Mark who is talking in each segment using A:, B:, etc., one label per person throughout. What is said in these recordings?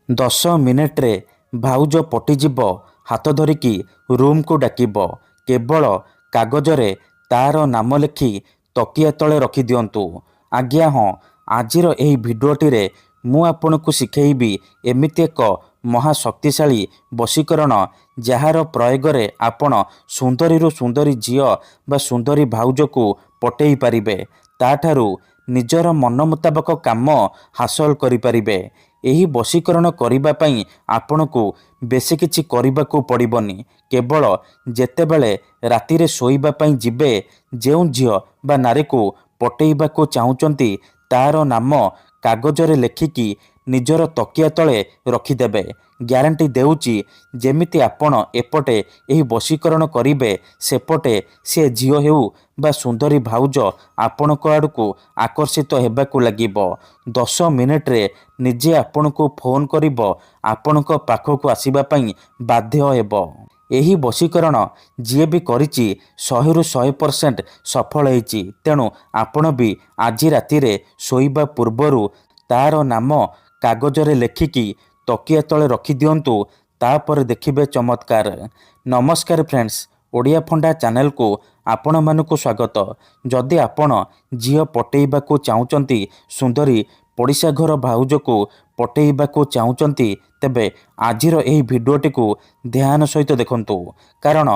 A: 10 ମିନିଟ୍ରେ ଭାଉଜ ପଟିଯିବ। ହାତ ଧରିକି ରୁମ୍କୁ ଡାକିବ। କେବଳ କାଗଜରେ ତାର ନାମ ଲେଖି ତକିଆ ତଳେ ରଖିଦିଅନ୍ତୁ। ଆଜ୍ଞା ହଁ, ଆଜିର ଏହି ଭିଡ଼ିଓଟିରେ ମୁଁ ଆପଣଙ୍କୁ ଶିଖେଇବି ଏମିତି ଏକ ମହା ଶକ୍ତିଶାଳୀ ବଶୀକରଣ ଯାହାର ପ୍ରୟୋଗରେ ଆପଣ ସୁନ୍ଦରୀରୁ ସୁନ୍ଦରୀ ଝିଅ ବା ସୁନ୍ଦରୀ ଭାଉଜକୁ ପଟେଇ ପାରିବେ। ତାଠାରୁ ନିଜର ମନ ମୁତାବକ କାମ ହାସଲ କରିପାରିବେ। ଏହି ବଶୀକରଣ କରିବା ପାଇଁ ଆପଣଙ୍କୁ ବେଶୀ କିଛି କରିବାକୁ ପଡ଼ିବନି। କେବଳ ଯେତେବେଳେ ରାତିରେ ଶୋଇବା ପାଇଁ ଯିବେ, ଯେଉଁ ଝିଅ ବା ନାରୀକୁ ପଟେଇବାକୁ ଚାହୁଁଛନ୍ତି ତାର ନାମ କାଗଜରେ ଲେଖିକି ନିଜର ତକିଆ ତଳେ ରଖିଦେବେ। ଗ୍ୟାରେଣ୍ଟି ଦେଉଛି, ଯେମିତି ଆପଣ ଏପଟେ ଏହି ବଶୀକରଣ କରିବେ, ସେପଟେ ସେ ଝିଅ ହେଉ ବା ସୁନ୍ଦରୀ ଭାଉଜ ଆପଣଙ୍କ ଆଡ଼କୁ ଆକର୍ଷିତ ହେବାକୁ ଲାଗିବ। 10 ମିନିଟ୍ରେ ନିଜେ ଆପଣଙ୍କୁ ଫୋନ୍ କରିବ, ଆପଣଙ୍କ ପାଖକୁ ଆସିବା ପାଇଁ ବାଧ୍ୟ ହେବ। ଏହି ବଶୀକରଣ ଯିଏ ବି କରିଛି 100ରୁ 100% ସଫଳ ହେଇଛି। ତେଣୁ ଆପଣ ବି ଆଜି ରାତିରେ ଶୋଇବା ପୂର୍ବରୁ ତାର ନାମ କାଗଜରେ ଲେଖିକି ତକିଆ ତଳେ ରଖିଦିଅନ୍ତୁ। ତାପରେ ଦେଖିବେ ଚମତ୍କାର। ନମସ୍କାର ଫ୍ରେଣ୍ଡସ୍, ଓଡ଼ିଆ ଫଣ୍ଡା ଚ୍ୟାନେଲକୁ ଆପଣମାନଙ୍କୁ ସ୍ୱାଗତ। ଯଦି ଆପଣ ଝିଅ ପଟେଇବାକୁ ଚାହୁଁଛନ୍ତି, ସୁନ୍ଦରୀ ପଡ଼ିଶା ଘର ଭାଉଜକୁ ପଟେଇବାକୁ ଚାହୁଁଛନ୍ତି, ତେବେ ଆଜିର ଏହି ଭିଡ଼ିଓଟିକୁ ଧ୍ୟାନ ସହିତ ଦେଖନ୍ତୁ। କାରଣ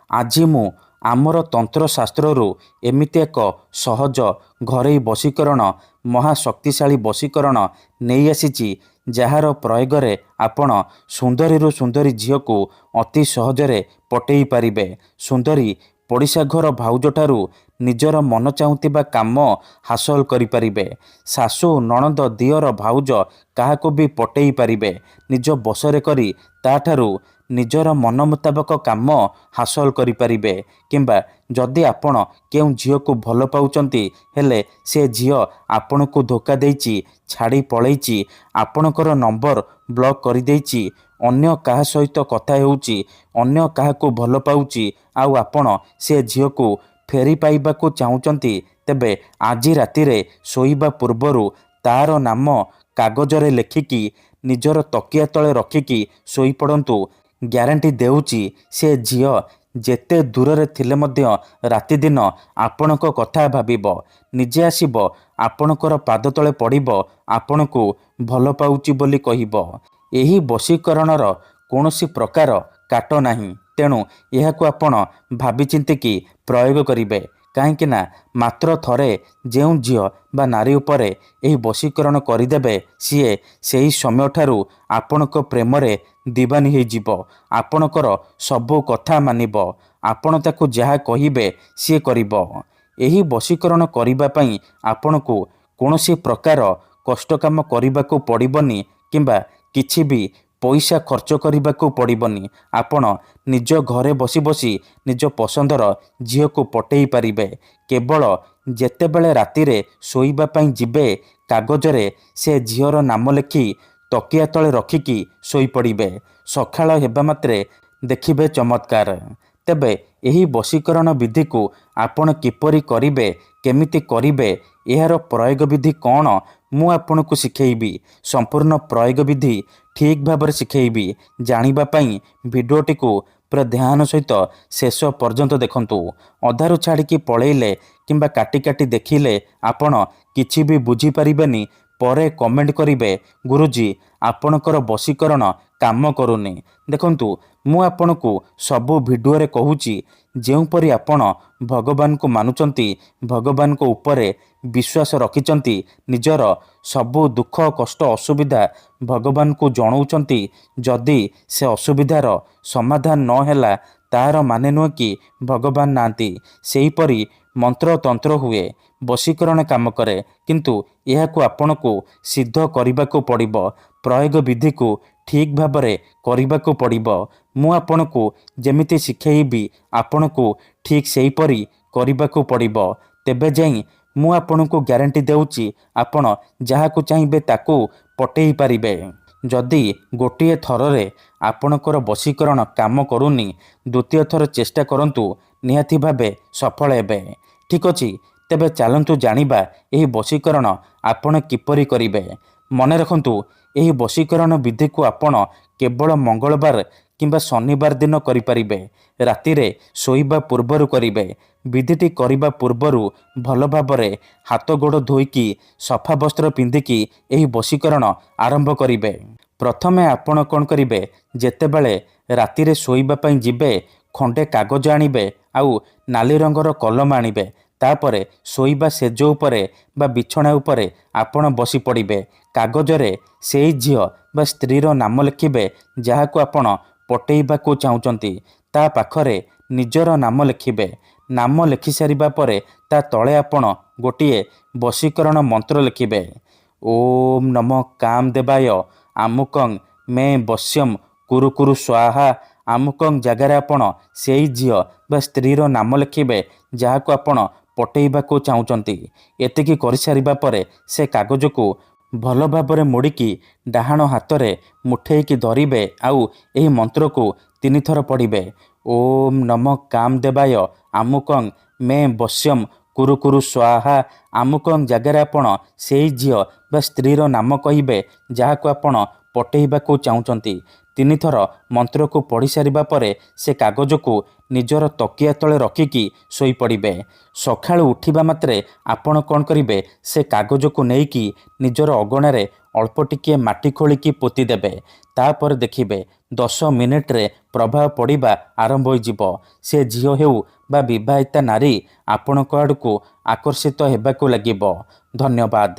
A: ଆଜି ମୁଁ ଆମର ତନ୍ତ୍ରଶାସ୍ତ୍ରରୁ ଏମିତି ଏକ ସହଜ ଘରୋଇ ବଶୀକରଣ, ମହା ଶକ୍ତିଶାଳୀ ବଶୀକରଣ ନେଇ ଆସିଛି, ଯାହାର ପ୍ରୟୋଗରେ ଆପଣ ସୁନ୍ଦରୀରୁ ସୁନ୍ଦରୀ ଝିଅକୁ ଅତି ସହଜରେ ପଟେଇ ପାରିବେ। ସୁନ୍ଦରୀ ପଡ଼ିଶା ଘର ଭାଉଜଠାରୁ ନିଜର ମନ ଚାହୁଁଥିବା କାମ ହାସଲ କରିପାରିବେ। ଶାଶୁ, ନଣନ୍ଦ, ଦିଅର, ଭାଉଜ କାହାକୁ ବି ପଟେଇ ପାରିବେ। ନିଜ ବଶରେ କରି ତାଠାରୁ ନିଜର ମନ ମୁତାବକ କାମ ହାସଲ କରିପାରିବେ। କିମ୍ବା ଯଦି ଆପଣ କେଉଁ ଝିଅକୁ ଭଲ ପାଉଛନ୍ତି, ହେଲେ ସେ ଝିଅ ଆପଣଙ୍କୁ ଧୋକା ଦେଇଛି, ଛାଡ଼ି ପଳେଇଛି, ଆପଣଙ୍କର ନମ୍ବର ବ୍ଲକ୍ କରିଦେଇଛି, ଅନ୍ୟ କାହା ସହିତ କଥା ହେଉଛି, ଅନ୍ୟ କାହାକୁ ଭଲ ପାଉଛି, ଆଉ ଆପଣ ସେ ଝିଅକୁ ଫେରି ପାଇବାକୁ ଚାହୁଁଛନ୍ତି, ତେବେ ଆଜି ରାତିରେ ଶୋଇବା ପୂର୍ବରୁ ତାର ନାମ କାଗଜରେ ଲେଖିକି ନିଜର ତକିଆ ତଳେ ରଖିକି ଶୋଇପଡ଼ନ୍ତୁ। ଗ୍ୟାରେଣ୍ଟି ଦେଉଛି, ସେ ଝିଅ ଯେତେ ଦୂରରେ ଥିଲେ ମଧ୍ୟ ରାତିଦିନ ଆପଣଙ୍କ କଥା ଭାବିବ। ନିଜେ ଆସିବ, ଆପଣଙ୍କର ପାଦ ତଳେ ପଡ଼ିବ, ଆପଣଙ୍କୁ ଭଲ ପାଉଛି ବୋଲି କହିବ। ଏହି ବଶୀକରଣର କୌଣସି ପ୍ରକାର କାଟ ନାହିଁ। ତେଣୁ ଏହାକୁ ଆପଣ ଭାବିଚିନ୍ତିକି ପ୍ରୟୋଗ କରିବେ। କାହିଁକିନା ମାତ୍ର ଥରେ ଯେଉଁ ଝିଅ ବା ନାରୀ ଉପରେ ଏହି ବଶୀକରଣ କରିଦେବେ, ସିଏ ସେହି ସମୟଠାରୁ ଆପଣଙ୍କ ପ୍ରେମରେ ଦିବାନୀ ହେଇଯିବ। ଆପଣଙ୍କର ସବୁ କଥା ମାନିବ। ଆପଣ ତାକୁ ଯାହା କହିବେ ସିଏ କରିବ। ଏହି ବଶୀକରଣ କରିବା ପାଇଁ ଆପଣଙ୍କୁ କୌଣସି ପ୍ରକାର କଷ୍ଟ କାମ କରିବାକୁ ପଡ଼ିବନି କିମ୍ବା କିଛି ବି ପଇସା ଖର୍ଚ୍ଚ କରିବାକୁ ପଡ଼ିବନି। ଆପଣ ନିଜ ଘରେ ବସି ବସି ନିଜ ପସନ୍ଦର ଝିଅକୁ ପଟେଇ ପାରିବେ। କେବଳ ଯେତେବେଳେ ରାତିରେ ଶୋଇବା ପାଇଁ ଯିବେ, କାଗଜରେ ସେ ଝିଅର ନାମ ଲେଖି ତକିଆ ତଳେ ରଖିକି ଶୋଇପଡ଼ିବେ। ସକାଳ ହେବା ମାତ୍ରେ ଦେଖିବେ ଚମତ୍କାର। ତେବେ ଏହି ବଶୀକରଣ ବିଧିକୁ ଆପଣ କିପରି କରିବେ, କେମିତି କରିବେ, ଏହାର ପ୍ରୟୋଗ ବିଧି କ'ଣ, ମୁଁ ଆପଣଙ୍କୁ ଶିଖେଇବି। ସମ୍ପୂର୍ଣ୍ଣ ପ୍ରୟୋଗ ବିଧି ଠିକ୍ ଭାବରେ ଶିଖେଇବି। ଜାଣିବା ପାଇଁ ଭିଡ଼ିଓଟିକୁ ପୁରା ଧ୍ୟାନ ସହିତ ଶେଷ ପର୍ଯ୍ୟନ୍ତ ଦେଖନ୍ତୁ। ଅଧାରୁ ଛାଡ଼ିକି ପଳେଇଲେ କିମ୍ବା କାଟି କାଟି ଦେଖିଲେ ଆପଣ କିଛି ବି ବୁଝିପାରିବେନି। ପରେ କମେଣ୍ଟ କରିବେ, ଗୁରୁଜୀ ଆପଣଙ୍କର ବଶୀକରଣ କାମ କରୁନି। ଦେଖନ୍ତୁ, ମୁଁ ଆପଣଙ୍କୁ ସବୁ ଭିଡ଼ିଓରେ କହୁଛି, ଯେଉଁପରି ଆପଣ ଭଗବାନଙ୍କୁ ମାନୁଛନ୍ତି, ଭଗବାନଙ୍କ ଉପରେ ବିଶ୍ୱାସ ରଖିଛନ୍ତି, ନିଜର ସବୁ ଦୁଃଖ କଷ୍ଟ ଅସୁବିଧା ଭଗବାନଙ୍କୁ ଜଣାଉଛନ୍ତି, ଯଦି ସେ ଅସୁବିଧାର ସମାଧାନ ନ ହେଲା, ତାହାର ମାନେ ନୁହେଁ କି ଭଗବାନ ନାହାନ୍ତି। ସେହିପରି ମନ୍ତ୍ରତନ୍ତ୍ର ହୁଏ, ବଶୀକରଣ କାମ କରେ, କିନ୍ତୁ ଏହାକୁ ଆପଣଙ୍କୁ ସିଦ୍ଧ କରିବାକୁ ପଡ଼ିବ। ପ୍ରୟୋଗ ବିଧିକୁ ଠିକ୍ ଭାବରେ କରିବାକୁ ପଡ଼ିବ। ମୁଁ ଆପଣଙ୍କୁ ଯେମିତି ଶିଖେଇବି, ଆପଣଙ୍କୁ ଠିକ୍ ସେହିପରି କରିବାକୁ ପଡ଼ିବ। ତେବେ ଯାଇ ମୁଁ ଆପଣଙ୍କୁ ଗ୍ୟାରେଣ୍ଟି ଦେଉଛି, ଆପଣ ଯାହାକୁ ଚାହିଁବେ ତାକୁ ପଟେଇ ପାରିବେ। ଯଦି ଗୋଟିଏ ଥରରେ ଆପଣଙ୍କର ବଶୀକରଣ କାମ କରୁନି, ଦ୍ୱିତୀୟ ଥର ଚେଷ୍ଟା କରନ୍ତୁ, ନିହାତି ଭାବେ ସଫଳ ହେବେ। ଠିକ୍ ଅଛି, ତେବେ ଚାଲନ୍ତୁ ଜାଣିବା ଏହି ବଶୀକରଣ ଆପଣ କିପରି କରିବେ। ମନେ ରଖନ୍ତୁ, ଏହି ବଶୀକରଣ ବିଧିକୁ ଆପଣ କେବଳ ମଙ୍ଗଳବାର କିମ୍ବା ଶନିବାର ଦିନ କରିପାରିବେ। ରାତିରେ ଶୋଇବା ପୂର୍ବରୁ କରିବେ। ବିଧିଟି କରିବା ପୂର୍ବରୁ ଭଲ ଭାବରେ ହାତ ଗୋଡ଼ ଧୋଇକି ସଫା ବସ୍ତ୍ର ପିନ୍ଧିକି ଏହି ବଶୀକରଣ ଆରମ୍ଭ କରିବେ। ପ୍ରଥମେ ଆପଣ କ'ଣ କରିବେ, ଯେତେବେଳେ ରାତିରେ ଶୋଇବା ପାଇଁ ଯିବେ, ଖଣ୍ଡେ କାଗଜ ଆଣିବେ ଆଉ ନାଲି ରଙ୍ଗର କଲମ ଆଣିବେ। ତାପରେ ଶୋଇବା ସେଜ ଉପରେ ବା ବିଛଣା ଉପରେ ଆପଣ ବସି ପଡ଼ିବେ। କାଗଜରେ ସେଇ ଝିଅ ବା ସ୍ତ୍ରୀର ନାମ ଲେଖିବେ ଯାହାକୁ ଆପଣ ପଟେଇବାକୁ ଚାହୁଁଛନ୍ତି। ତା ପାଖରେ ନିଜର ନାମ ଲେଖିବେ। ନାମ ଲେଖିସାରିବା ପରେ ତା ତଳେ ଆପଣ ଗୋଟିଏ ବଶୀକରଣ ମନ୍ତ୍ର ଲେଖିବେ। ଓମ୍ ନମ କାମଦେବାୟ ଆମୁକଂ ମେ ବଶ୍ୟମ୍ କୁରୁ କୁରୁ ସ୍ୱାହା। ଆମୁକଂ ଜାଗାରେ ଆପଣ ସେଇ ଝିଅ ବା ସ୍ତ୍ରୀର ନାମ ଲେଖିବେ ଯାହାକୁ ଆପଣ ପଟେଇବାକୁ ଚାହୁଁଛନ୍ତି। ଏତିକି କରିସାରିବା ପରେ ସେ କାଗଜକୁ ଭଲ ଭାବରେ ମୋଡ଼ିକି ଡାହାଣ ହାତରେ ମୁଠେଇକି ଧରିବେ ଆଉ ଏହି ମନ୍ତ୍ରକୁ 3 ଥର ପଢ଼ିବେ। ଓମ୍ ନମ କାମଦେବାୟ ଆମୁକଂ ମେ ବଶ୍ୟମ୍ କୁରୁ କୁରୁ ସ୍ୱାହା। ଆମୁକଂ ଜାଗାରେ ଆପଣ ସେଇ ଝିଅ ବା ସ୍ତ୍ରୀର ନାମ କହିବେ ଯାହାକୁ ଆପଣ ପଟେଇବାକୁ ଚାହୁଁଛନ୍ତି। 3 ଥର ମନ୍ତ୍ରକୁ ପଢ଼ି ସାରିବା ପରେ ସେ କାଗଜକୁ ନିଜର ତକିଆ ତଳେ ରଖିକି ଶୋଇପଡ଼ିବେ। ସକାଳୁ ଉଠିବା ମାତ୍ରେ ଆପଣ କ'ଣ କରିବେ, ସେ କାଗଜକୁ ନେଇକି ନିଜର ଅଗଣାରେ ଅଳ୍ପ ଟିକିଏ ମାଟି ଖୋଳିକି ପୋତିଦେବେ। ତାପରେ ଦେଖିବେ 10 ମିନିଟରେ ପ୍ରଭାବ ପଡ଼ିବା ଆରମ୍ଭ ହୋଇଯିବ। ସେ ଝିଅ ହେଉ ବା ବିବାହିତା ନାରୀ ଆପଣଙ୍କ ଆଡ଼କୁ ଆକର୍ଷିତ ହେବାକୁ ଲାଗିବ। ଧନ୍ୟବାଦ।